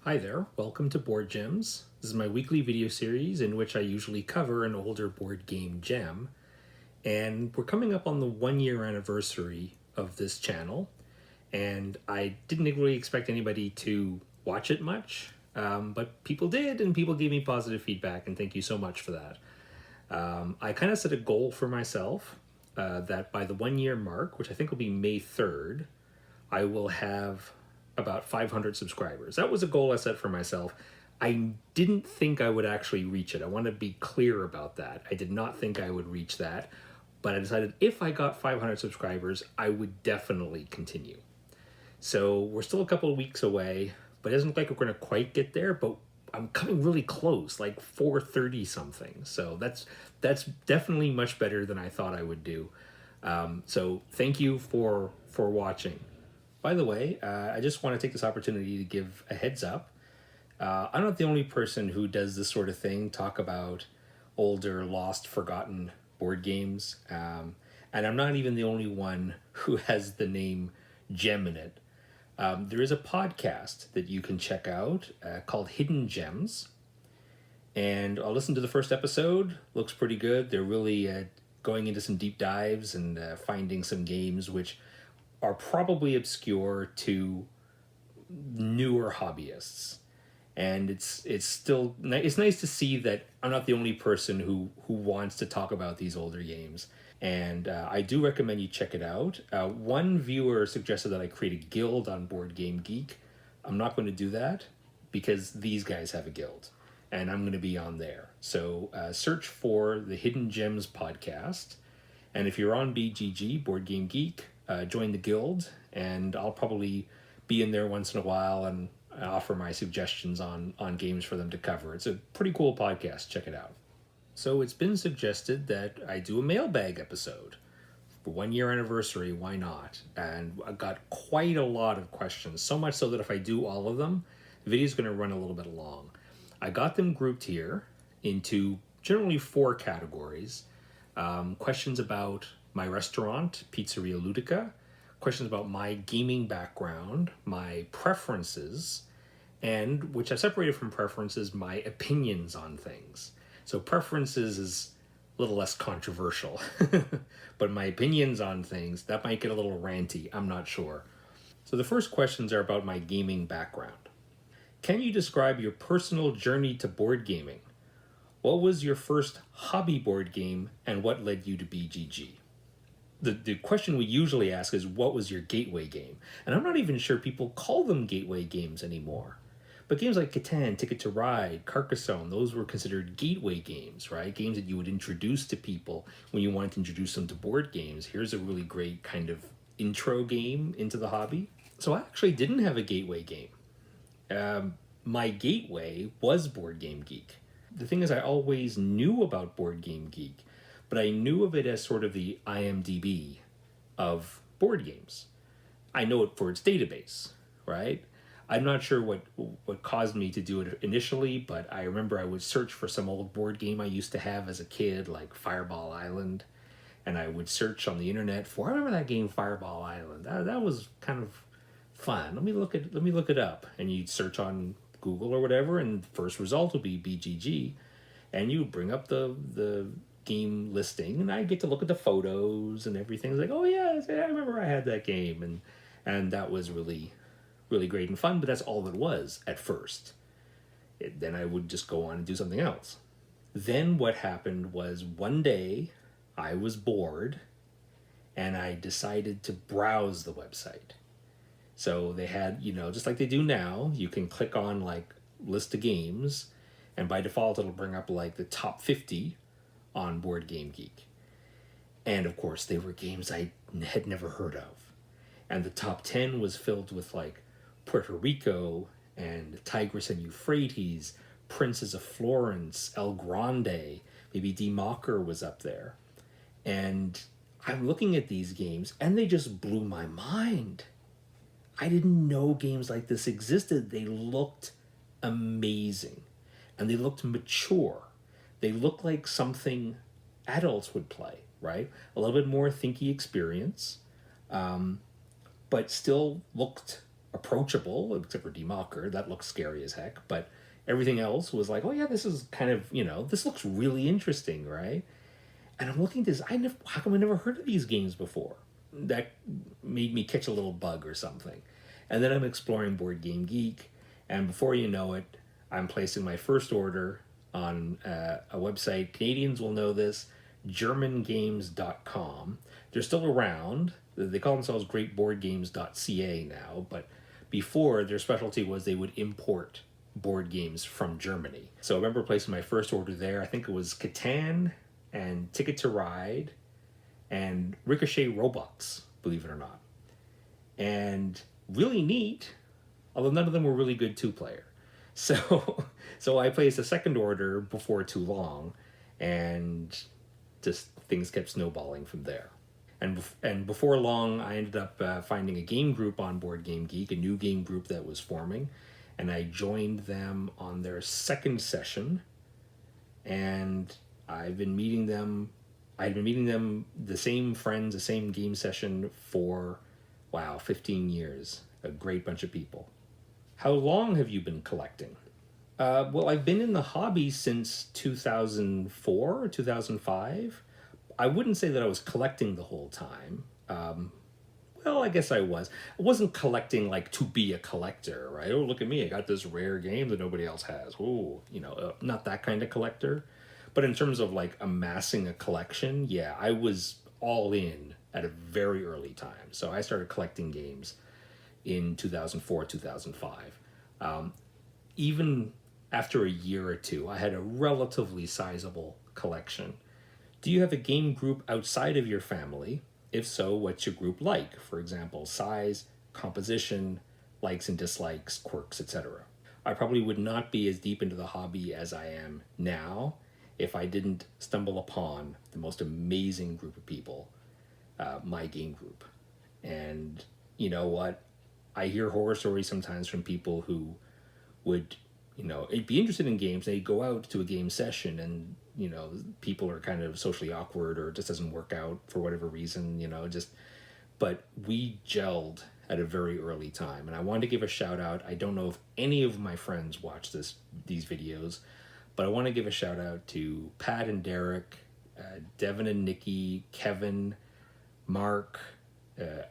Hi there, welcome to Board Gems. This is my weekly video series in which I usually cover an older board game gem. And we're coming up on the 1 year anniversary of this channel. And I didn't really expect anybody to watch it much, but people did, and people gave me positive feedback, and thank you so much for that. I kind of set a goal for myself that by the 1 year mark, which I think will be May 3rd, I will have about 500 subscribers. That was a goal I set for myself. I didn't think I would actually reach it. I want to be clear about that. I did not think I would reach that, but I decided if I got 500 subscribers, I would definitely continue. So we're still a couple of weeks away, but it doesn't look like we're going to quite get there, but I'm coming really close, like 430 something. So that's definitely much better than I thought I would do. So thank you for watching. By the way, I just want to take this opportunity to give a heads up. I'm not the only person who does this sort of thing, talk about older, lost, forgotten board games. And I'm not even the only one who has the name Gem in it. There is a podcast that you can check out called Hidden Gems. And I'll listen to the first episode. Looks pretty good. They're really going into some deep dives and finding some games which are probably obscure to newer hobbyists. And it's nice to see that I'm not the only person who wants to talk about these older games. And I do recommend you check it out. One viewer suggested that I create a guild on Board Game Geek. I'm not going to do that because these guys have a guild and I'm going to be on there. So search for the Hidden Gems podcast. And if you're on BGG, Board Game Geek, join the guild, and I'll probably be in there once in a while and offer my suggestions on games for them to cover. It's a pretty cool podcast. Check it out. So it's been suggested that I do a mailbag episode. For 1 year anniversary, why not? And I got quite a lot of questions, so much so that if I do all of them, the video is going to run a little bit long. I got them grouped here into generally 4 categories. Questions about my restaurant, Pizzeria Ludica, questions about my gaming background, my preferences, and, which I've separated from preferences, my opinions on things. So preferences is a little less controversial, but my opinions on things, that might get a little ranty, I'm not sure. So the first questions are about my gaming background. Can you describe your personal journey to board gaming? What was your first hobby board game and what led you to BGG? The question we usually ask is, what was your gateway game? And I'm not even sure people call them gateway games anymore. But games like Catan, Ticket to Ride, Carcassonne, those were considered gateway games, right? Games that you would introduce to people when you wanted to introduce them to board games. Here's a really great kind of intro game into the hobby. So I actually didn't have a gateway game. My gateway was Board Game Geek. The thing is, I always knew about Board Game Geek, but I knew of it as sort of the IMDb of board games. I know it for its database, right? I'm not sure what caused me to do it initially, but I remember I would search for some old board game I used to have as a kid, like Fireball Island, and I would search on the internet for, I remember that game Fireball Island. That was kind of fun. Let me look it up. And you'd search on Google or whatever, and the first result would be BGG, and you would bring up the game listing, and I get to look at the photos and everything. It's like, oh yeah, I remember I had that game, and that was really, really great and fun. But that's all it was at first. Then I would just go on and do something else. Then what happened was one day I was bored, and I decided to browse the website. So they had, just like they do now, you can click on like list of games, and by default it'll bring up like the top 50 on Board Game Geek. And of course they were games I had never heard of. And the top 10 was filled with like Puerto Rico and Tigris and Euphrates, Princes of Florence, El Grande, maybe D. Mocker was up there. And I'm looking at these games and they just blew my mind. I didn't know games like this existed. They looked amazing. And they looked mature. They looked like something adults would play, right? A little bit more thinky experience, but still looked approachable, except for Democker. That looks scary as heck. But everything else was like, oh yeah, this is kind of, this looks really interesting, right? And I'm looking at this, how come I never heard of these games before? That made me catch a little bug or something. And then I'm exploring Board Game Geek, and before you know it, I'm placing my first order on a website. Canadians will know this, germangames.com. They're still around. They call themselves greatboardgames.ca now, but before, their specialty was they would import board games from Germany. So I remember placing my first order there. I think it was Catan and Ticket to Ride and Ricochet Robots, believe it or not. And really neat, although none of them were really good two-player. So, so I placed a second order before too long, and just things kept snowballing from there. And before long, I ended up finding a game group on Board Game Geek, a new game group that was forming, and I joined them on their second session, and I've been meeting them. I'd been meeting them, the same friends, the same game session for, 15 years. A great bunch of people. How long have you been collecting? Well, I've been in the hobby since 2004 or 2005. I wouldn't say that I was collecting the whole time. Well, I guess I was. I wasn't collecting like to be a collector, right? Oh, look at me, I got this rare game that nobody else has. Oh, not that kind of collector. But in terms of like amassing a collection, yeah, I was all in at a very early time. So I started collecting games in 2004, 2005. Even after a year or two, I had a relatively sizable collection. Do you have a game group outside of your family? If so, what's your group like? For example, size, composition, likes and dislikes, quirks, etc. I probably would not be as deep into the hobby as I am now if I didn't stumble upon the most amazing group of people, my game group. And you know what? I hear horror stories sometimes from people who would, be interested in games. They go out to a game session and, people are kind of socially awkward or it just doesn't work out for whatever reason, but we gelled at a very early time. And I wanted to give a shout out. I don't know if any of my friends watch these videos, but I want to give a shout out to Pat and Derek, Devin and Nikki, Kevin, Mark,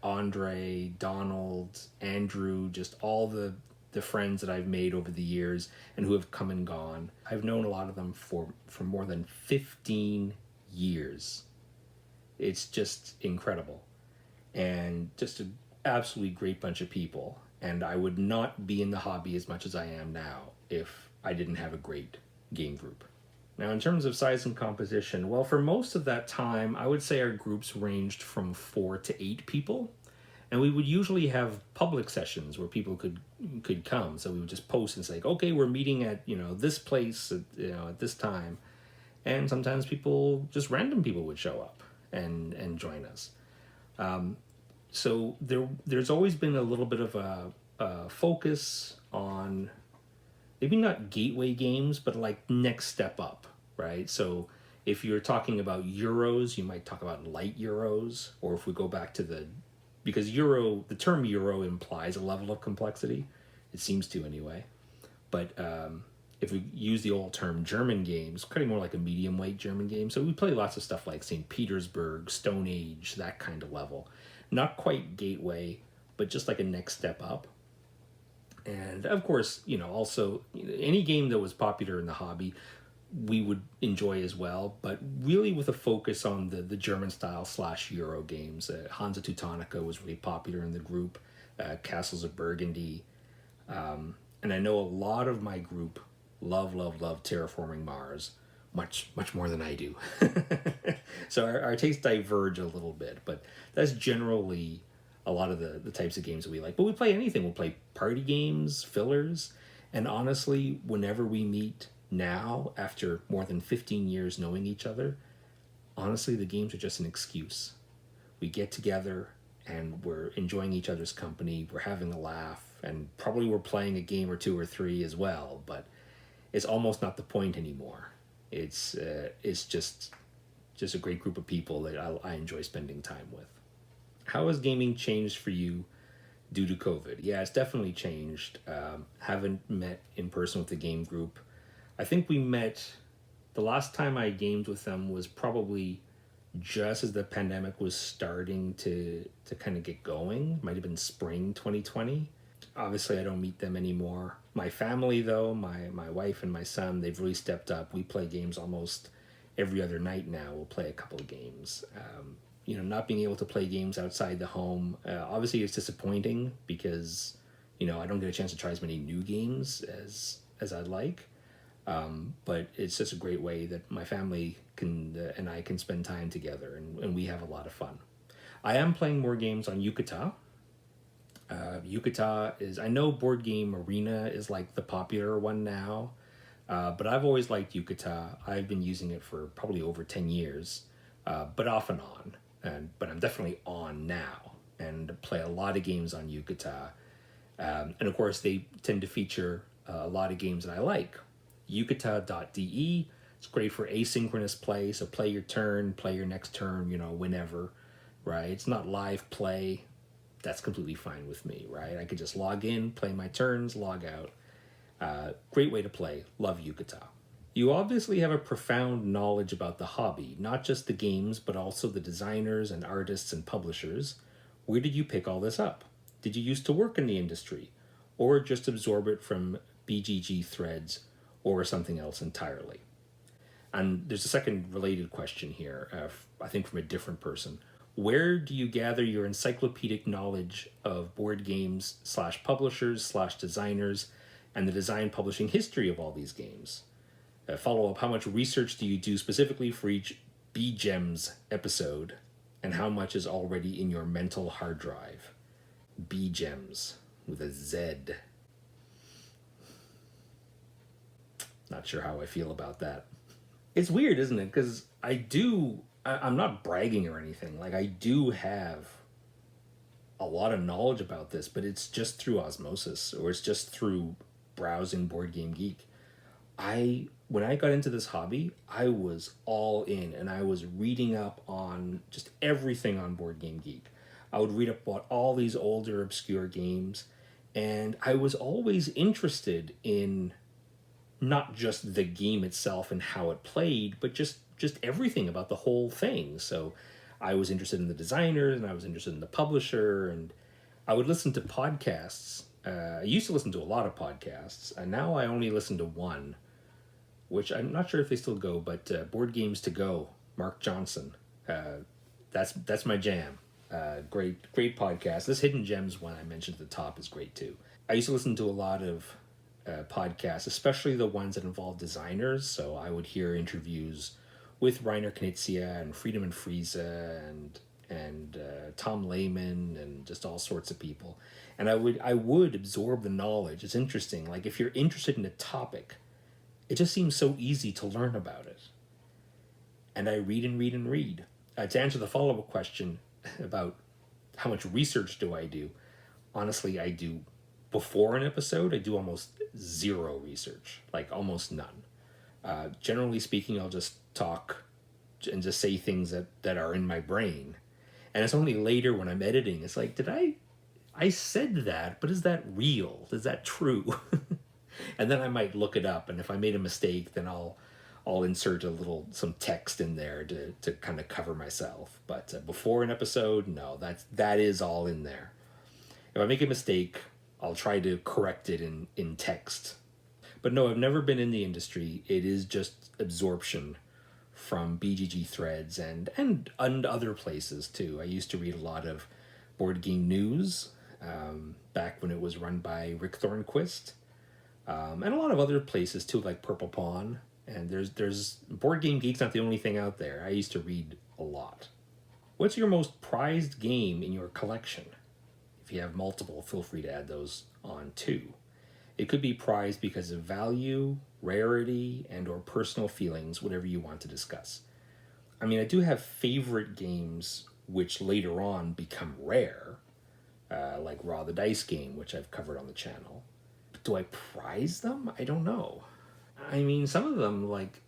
Andre, Donald, Andrew, just all the friends that I've made over the years and who have come and gone. I've known a lot of them for more than 15 years. It's just incredible. And just an absolutely great bunch of people. And I would not be in the hobby as much as I am now if I didn't have a great game group. Now, in terms of size and composition, well, for most of that time, I would say our groups ranged from 4 to 8 people. And we would usually have public sessions where people could come. So we would just post and say, okay, we're meeting at, this place, at this time. And sometimes random people would show up and join us. So there's always been a little bit of a focus on maybe not gateway games, but like next step up, right? So if you're talking about Euros, you might talk about light Euros, or if we go back to because the term Euro implies a level of complexity. It seems to anyway. But if we use the old term German games, kind of more like a medium weight German game. So we play lots of stuff like St. Petersburg, Stone Age, that kind of level. Not quite gateway, but just like a next step up. And of course, also any game that was popular in the hobby, we would enjoy as well, but really with a focus on the German style / Euro games. Hansa Teutonica was really popular in the group, Castles of Burgundy. And I know a lot of my group love Terraforming Mars, much more than I do. So our tastes diverge a little bit, but that's generally a lot of the types of games that we like. But we play anything. We'll play party games, fillers, and honestly, whenever we meet now, after more than 15 years knowing each other, honestly, the games are just an excuse. We get together and we're enjoying each other's company, we're having a laugh, and probably we're playing a game or 2 or 3 as well, but it's almost not the point anymore. It's just a great group of people that I enjoy spending time with. How has gaming changed for you due to COVID. Yeah, it's definitely changed. Haven't met in person with the game group. I think we met, the last time I gamed with them was probably just as the pandemic was starting to kind of get going. Might have been spring 2020. Obviously, I don't meet them anymore. My family, though, my wife and my son, they've really stepped up. We play games almost every other night now. We'll play a couple of games. Not being able to play games outside the home, obviously it's disappointing because, I don't get a chance to try as many new games as I'd like. But it's just a great way that my family and I can spend time together, and we have a lot of fun. I am playing more games on Yucata. Yucata is, I know Board Game Arena is like the popular one now, but I've always liked Yucata. I've been using it for probably over 10 years, but off and on. But I'm definitely on now and play a lot of games on Yucata. And of course, they tend to feature a lot of games that I like. Yucata.de, it's great for asynchronous play, so play your turn, play your next turn, whenever, right? It's not live play. That's completely fine with me, right? I could just log in, play my turns, log out. Great way to play. Love Yucata. You obviously have a profound knowledge about the hobby, not just the games, but also the designers and artists and publishers. Where did you pick all this up? Did you used to work in the industry, or just absorb it from BGG threads, or something else entirely? And there's a second related question here, I think from a different person. Where do you gather your encyclopedic knowledge of board games / publishers / designers and the design publishing history of all these games? Follow up, how much research do you do specifically for each B-Gems episode, and how much is already in your mental hard drive? B-Gems with a Z. Not sure how I feel about that. It's weird, isn't it? Because I'm not bragging or anything. Like, I do have a lot of knowledge about this, but it's just through osmosis, or it's just through browsing Board Game Geek. When I got into this hobby, I was all in, and I was reading up on just everything on Board Game Geek. I would read up about all these older, obscure games, and I was always interested in not just the game itself and how it played, but just everything about the whole thing. So I was interested in the designers, and I was interested in the publisher, and I would listen to podcasts. I used to listen to a lot of podcasts, and now I only listen to one, which I'm not sure if they still go, but Board Games to Go, Mark Johnson. That's my jam. Great podcast. This Hidden Gems one I mentioned at the top is great too. I used to listen to a lot of podcasts, especially the ones that involve designers. So I would hear interviews with Reiner Knizia and Friedemann Friese and Tom Lehman and just all sorts of people. And I would absorb the knowledge. It's interesting. Like, if you're interested in a topic, it just seems so easy to learn about it. And I read and read and read. To answer the follow-up question about how much research do I do, honestly, I do. Before an episode, I do almost zero research, like almost none. Generally speaking, I'll just talk and just say things that are in my brain. And it's only later when I'm editing, it's like, I said that, but is that real? Is that true? And then I might look it up, and if I made a mistake, then I'll insert some text in there to kind of cover myself. But before an episode, no, that is all in there. If I make a mistake, I'll try to correct it in text. But no, I've never been in the industry. It is just absorption from BGG threads and other places too. I used to read a lot of Board Game News back when it was run by Rick Thornquist, and a lot of other places too, like Purple Pawn. And there's Board Game Geek's not the only thing out there. I used to read a lot. What's your most prized game in your collection? If you have multiple, feel free to add those on too. It could be prized because of value, rarity, and or personal feelings, whatever you want to discuss. I mean, I do have favorite games which later on become rare, like Raw the Dice game, which I've covered on the channel. But do I prize them? I don't know. I mean, some of them, like,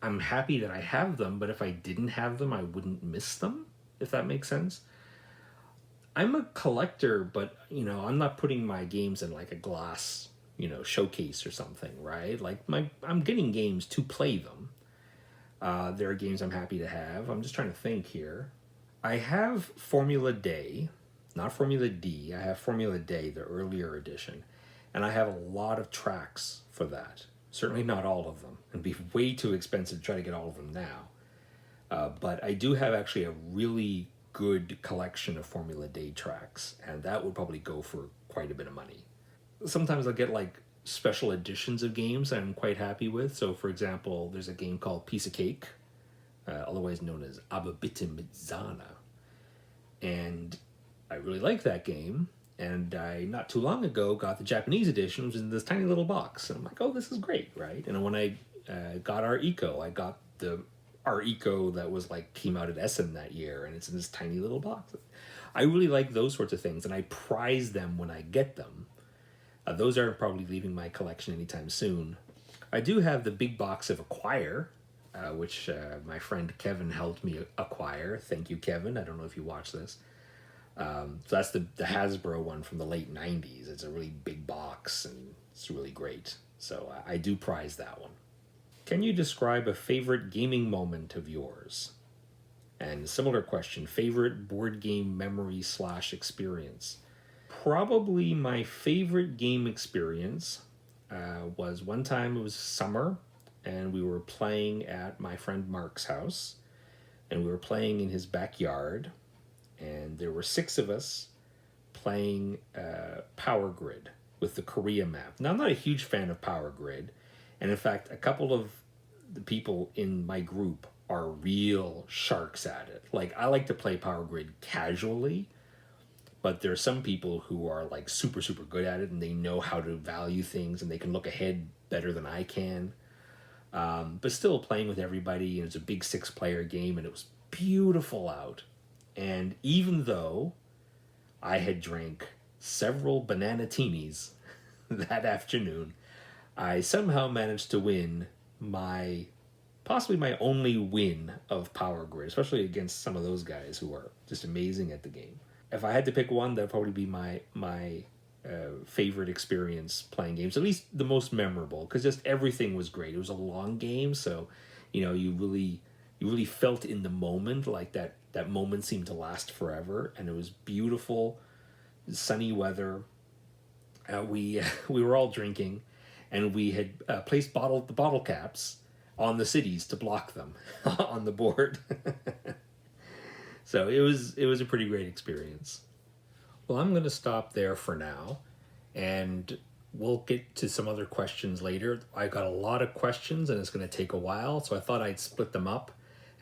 I'm happy that I have them, but if I didn't have them, I wouldn't miss them, if that makes sense. I'm a collector, but I'm not putting my games in like a glass, showcase or something, right? Like I'm getting games to play them. There are games I'm happy to have. I'm just trying to think here. I have Formula Day, not Formula D. I have Formula Day, the earlier edition, and I have a lot of tracks for that. Certainly not all of them. It'd be way too expensive to try to get all of them now. But I do have actually a really good collection of Formula Day tracks, and that would probably go for quite a bit of money. Sometimes I'll get like special editions of games that I'm quite happy with. So, for example, there's a game called Piece of Cake, otherwise known as Aber bitte mit Sahne. And I really like that game. And I, not too long ago, got the Japanese edition, which is in this tiny little box. And I'm like, oh, this is great, right? And when I got our Eco, I got our Eco that was like, came out at Essen that year, and it's in this tiny little box. I really like those sorts of things, and I prize them when I get them. Those aren't probably leaving my collection anytime soon. I do have the big box of Acquire, which my friend Kevin helped me acquire. Thank you, Kevin. I don't know if you watch this. So that's the Hasbro one from the late 90s. It's a really big box, and it's really great. So I do prize that one. Can you describe a favorite gaming moment of yours? And similar question, favorite board game memory / experience? Probably my favorite game experience was one time, it was summer, and we were playing at my friend Mark's house, and we were playing in his backyard, and there were 6 of us playing Power Grid with the Korea map. Now, I'm not a huge fan of Power Grid, and in fact, a couple of the people in my group are real sharks at it. Like, I like to play Power Grid casually, but there are some people who are like super, super good at it, and they know how to value things, and they can look ahead better than I can. But still playing with everybody, and it's a big 6-player game, and it was beautiful out. And even though I had drank several banana-tinis that afternoon, I somehow managed to win possibly my only win of Power Grid, especially against some of those guys who are just amazing at the game. If I had to pick one, that'd probably be my favorite experience playing games, at least the most memorable, because just everything was great. It was a long game, so you really felt in the moment, like that moment seemed to last forever, and it was beautiful, sunny weather. We were all drinking, and we had placed the bottle caps on the cities to block them on the board. So it was a pretty great experience. Well, I'm going to stop there for now, and we'll get to some other questions later. I got a lot of questions, and it's going to take a while, so I thought I'd split them up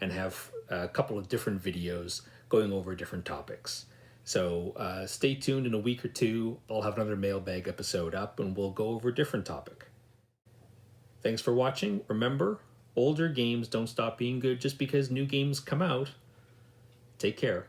and have a couple of different videos going over different topics. So stay tuned. In a week or two, I'll have another mailbag episode up, and we'll go over a different topic. Thanks for watching. Remember, older games don't stop being good just because new games come out. Take care.